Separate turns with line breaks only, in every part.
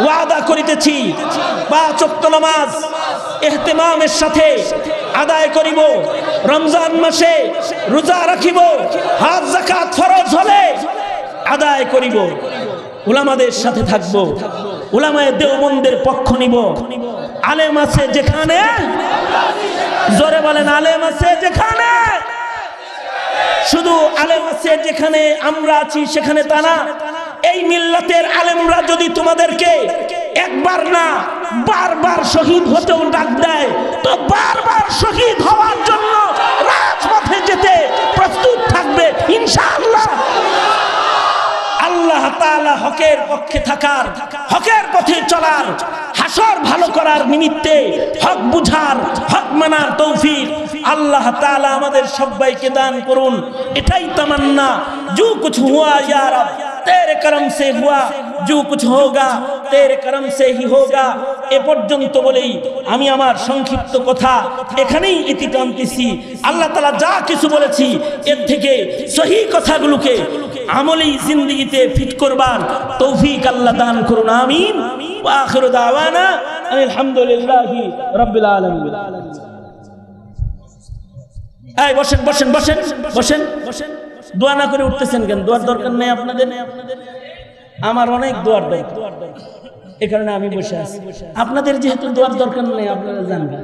ওয়াদা করিতেছি 5 ওয়াক্ত নামাজ ইহতিমামের সাথে আদায় করিব, রমজান মাসে রোজা রাখিব, হজ যাকাত ফরজ হলে আদায় করিব, উলামাদের সাথে থাকব, উলামায়ে দেওবন্দের পক্ষ নিব। আলেম আছে যেখানে, জোরে বলেন আলেম আছে যেখানে, শুধু আলেম আছে যেখানে আমরা আছি সেখানে তা না। এই মিল্লাতের আলেমরা যদি তোমাদেরকে একবার না বারবার শহীদ হতেও ডাক দেয়, তো বারবার শহীদ হওয়ার জন্য রাজপথে যেতে প্রস্তুত থাকবে ইনশাআল্লাহ। আল্লাহ তাআলা হকের পক্ষে থাকার, হকের পথে চলার, হাসর ভালো করার নিমিত্তে হক বুঝার, হক মানার তৌফিক আল্লাহ তাআলা আমাদের সবাইকে দান করুন। এটাই তামান্না। जो कुछ हुआ या रब तेरे करम से हुआ, जो कुछ होगा तेरे करम से ही होगा। এ পর্যন্ত বলেই আমি আমার সংক্ষিপ্ত কথা এখানেই ইতি টানতেছি। আল্লাহ তাআলা যা কিছু বলেছি এর থেকে সহি কথাগুলোকে আমলি জিন্দেগিতে ফিট করবার তৌফিক আল্লাহ দান করুন, আমিন। ওয়া আখিরু দাওয়ানা আলহামদুলিল্লাহি রাব্বিল আলামিন। এই বসেন বসেন বসেন বসেন বসেন। দোয়া না করে উঠতেছেন কেন? দোয়ার দরকার নেই আপনাদের। আমার অনেক দোয়ার দরকার, এই কারণে আমি বসে আছি। আপনাদের যেহেতু দোয়ার দরকার নেই, আপনারা জানবেন।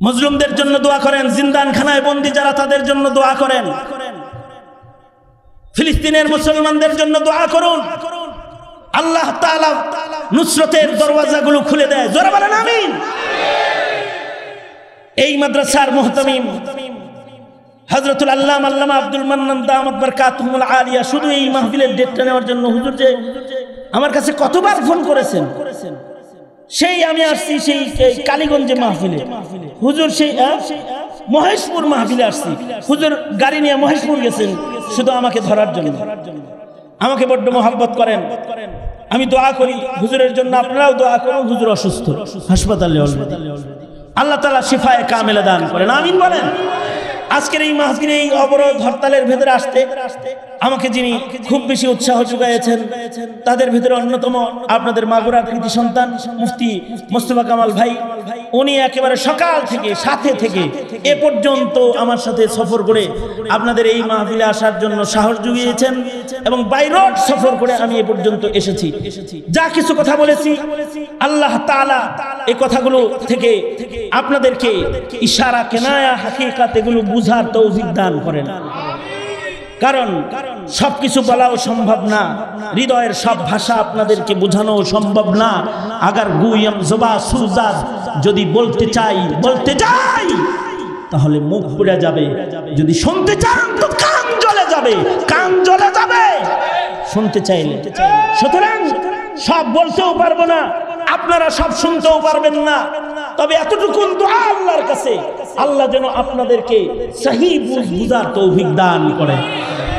মুসলিমদের জন্য দোয়া করেন, জিন্দানখানায় বন্দী যারা তাদের জন্য দোয়া করেন, ফিলিস্তিনের মুসলমানদের জন্য দোয়া করুন। আল্লাহ তাআলা নুসরতের দরওয়াজাগুলো খুলে দেয়, জোরে বলেন আমিন। এই মাদ্রাসার মুহতামিম হযরতুল আল্লামা আল্লামা আব্দুল মান্নান দামাত বারকাতুহুল আলিয়া শুধু এই মাহফিলের ডেটটা নেওয়ার জন্য হুজুর যে আমার কাছে কতবার ফোন করেছেন। সেই আমি আসছি সেই কালীগঞ্জে মাহফিলে, হুজুর সেই মহেশপুর মাহফিলে আসছি, হুজুর গাড়ি নিয়ে মহেশপুর গেছেন শুধু আমাকে ধরার জন্য। আমাকে বড্ড মহব্বত করেন, আমি দোয়া করি হুজুরের জন্য, আপনারাও দোয়া করুন। হুজুর অসুস্থ, হাসপাতালে অলরেডি। আল্লাহ তাআলা শিফায়ে কামিলা দান করেন, আমিন বলেন। আজকের এই মাহফিলে এই অবরোধ হরতালের ভেতরে আসতে আমাকে যিনি খুব বেশি উৎসাহ যোগাইছেন তাদের ভিতরে অন্যতম আপনাদের মাগুরার কৃতি সন্তান মুফতি মোস্তফা কামাল ভাই। উনি একেবারে সকাল থেকে সাথে থেকে এ পর্যন্ত আমার সাথে সফর করে আপনাদের এই মাহফিলে আসার জন্য সাহস জুগিয়েছেন এবং বাই রোড সফর করে আমি এ পর্যন্ত এসেছি। যা কিছু কথা বলেছি আল্লাহ তাআলা এই কথাগুলো থেকে আপনাদেরকে ইশারা কেনায়া হাকিকাত এগুলো বুঝার তৌফিক দান করেন। কারণ সবকিছু বলাও সম্ভব না, হৃদয়ের সব ভাষা আপনাদেরকে বোঝানো সম্ভব না। আগার গুইম জবা সুজাদ যদি বলতে যাই তাহলে মুখ পুড়ে যাবে, যদি শুনতে চান তো কান জ্বলে যাবে, কান জ্বলে যাবে শুনতে চাইলে। সুতরাং সব বলতেও পারবো না, আপনারা সব শুনতেও পারবেন না, তবে এতটুকু দোয়া আল্লাহর কাছে আল্লাহ যেন আপনাদেরকে সহি বুঝার তৌফিক দান করে।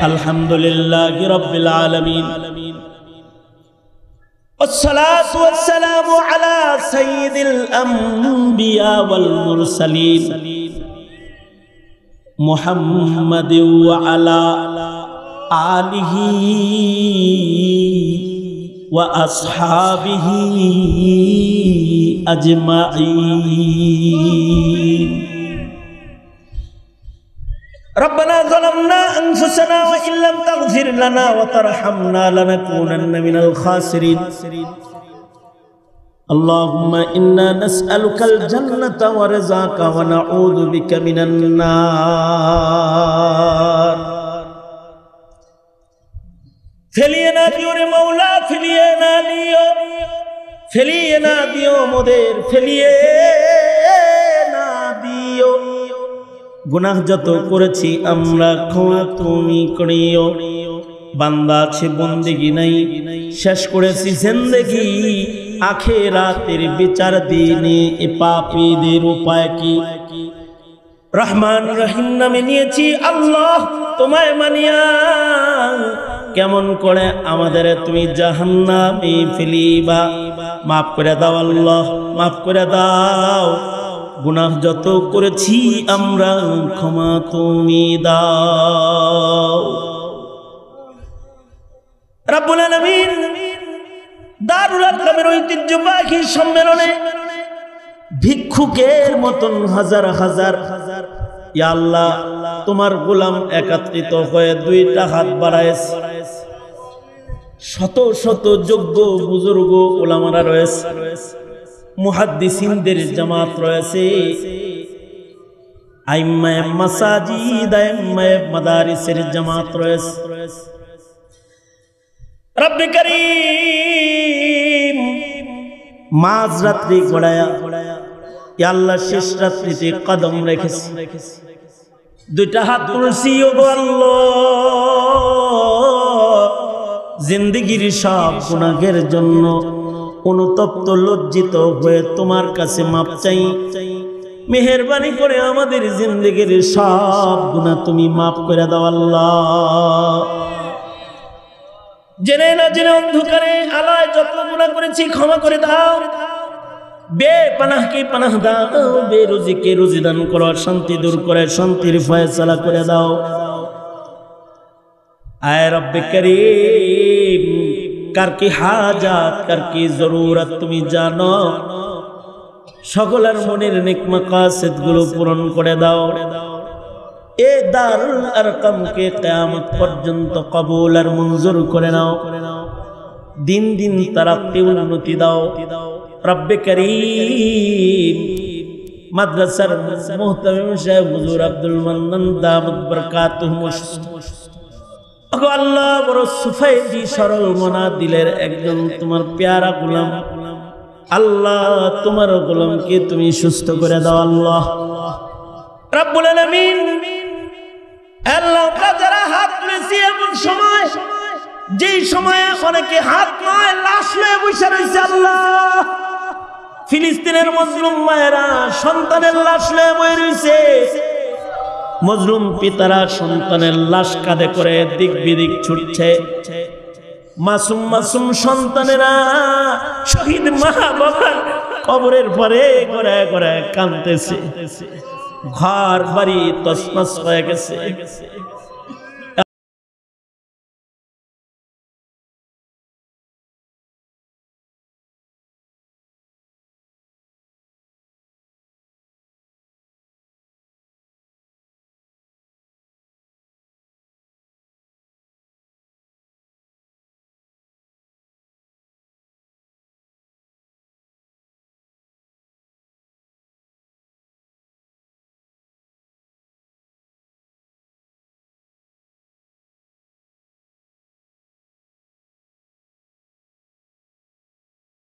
আলহামদুলিল্লাহি রাব্বিল আলামিন, والصلاة والسلام على سيد الأنبياء والمرسلين محمد وعلى آله وأصحابه أجمعين. ربنا ظلمنا أنفسنا وإن لم تغفر لنا وترحمنا لنكونن من الخاسرين. اللهم إنا نسألك الجنة ورزاك ونعوذ بك من النار. ফেলিয়ে না দিও রে মৌলা, ফেলিয়ে না দিও, ফেলিয়ে না দিও মোদের, ফেলিয়ে না দিও। গুনাহ যত করেছি আমরা ক্ষমা তুমি করিও। বান্দা আছে বন্দেগি নাই, শেষ করেছি জিন্দেগি, আখিরাতের বিচার দিনে এ পাপীদের উপায় কি? রহমান রহিম নামে নিয়েছি আল্লাহ তোমায় মানিয়া, কেমন করে আমাদের তুমি জাহান্নামে ফেলিবা? মাফ করে দাও আল্লাহ, মাফ করে দাও। গুনাহ যত করেছি আমরা ক্ষমা তুমি দাও। রব্বুল আলামিন দারুল আরকামের ঐতিহ্যবাহী সম্মেলনে ভিক্ষুকের মতন হাজার হাজার ইয়া আল্লাহ তোমার গোলাম একত্রিত হয়ে দুইটা হাত বাড়ায়ছে, শত শত যোগ্য বুজুর্গ উলামারা রয়েছে, মুহাদ্দিসিনদের জামাত রয়েছে, আইম্মায়ে মাসাজিদ আইম্মায়ে মাদারিসের জামাত রয়েছে। রব্বে কারীম মাঝ রাত্রি গড়ায়া ইয়া আল্লাহ শেষ রাত্রিতে কদম রেখেছি, দুইটা হাত তুলছি ও আল্লাহ জিন্দেগির সব গুনাহের জন্য অনুতপ্ত লজ্জিত হয়ে তোমার কাছে মাপ চাই। মেহেরবানি করে আমাদের জিন্দেগির সব গুনাহ তুমি মাফ করে দাও আল্লাহ। জেনে না জেনে অন্ধকারে আলায় যত গুনাহ করেছি ক্ষমা করে দাও, বেপানাহকে পানাহ দাও, বেরুজিকে রুজি দান করো, শান্তি দূর করে শান্তির ফয়সালা করে দাও। আয় রব্বে করিম কার কি হাজাত কার কি জরুরত তুমি জানো, সকলের মনের নেক মাকাসিদ গুলো পূরণ করে দাও। এ দারুল আরকামকে কিয়ামত পর্যন্ত কবুল আর মঞ্জুর করে নাও, দিন দিন তারাক্কি উন্নতি দাও রব্বে করিম। মাদ্রাসার মুহতামিম সাহেব হুজুর আব্দুল মান্নান দামাত বরকাতুহু আল্লাহ বড় সুফাইজি সরল মনা দিলের একজন তোমার পেয়ারা গোলাম, আল্লাহ তোমার গোলামকে তুমি সুস্থ করে দাও আল্লাহ রাব্বুল আলামিন। আল্লাহ যারা হাত তুলেছি এমন সময় যেই সময়ে অনেকে হাত নয় লাশ লয়ে বসে রয়েছে আল্লাহ, ফিলিস্তিনের মজলুম মায়েরা সন্তানের লাশ লয়ে বসে রয়েছে, মজলুম পিতারা সন্তানের লাশ কাঁধে করে দিক বিদিক ছুটছে, মাসুম মাসুম সন্তানেরা শহীদ মা বাবার কবরের পরে গড়ায় গড়ায় কাঁদতেছে, ঘর বাড়ি তছনছ হয়ে গেছে।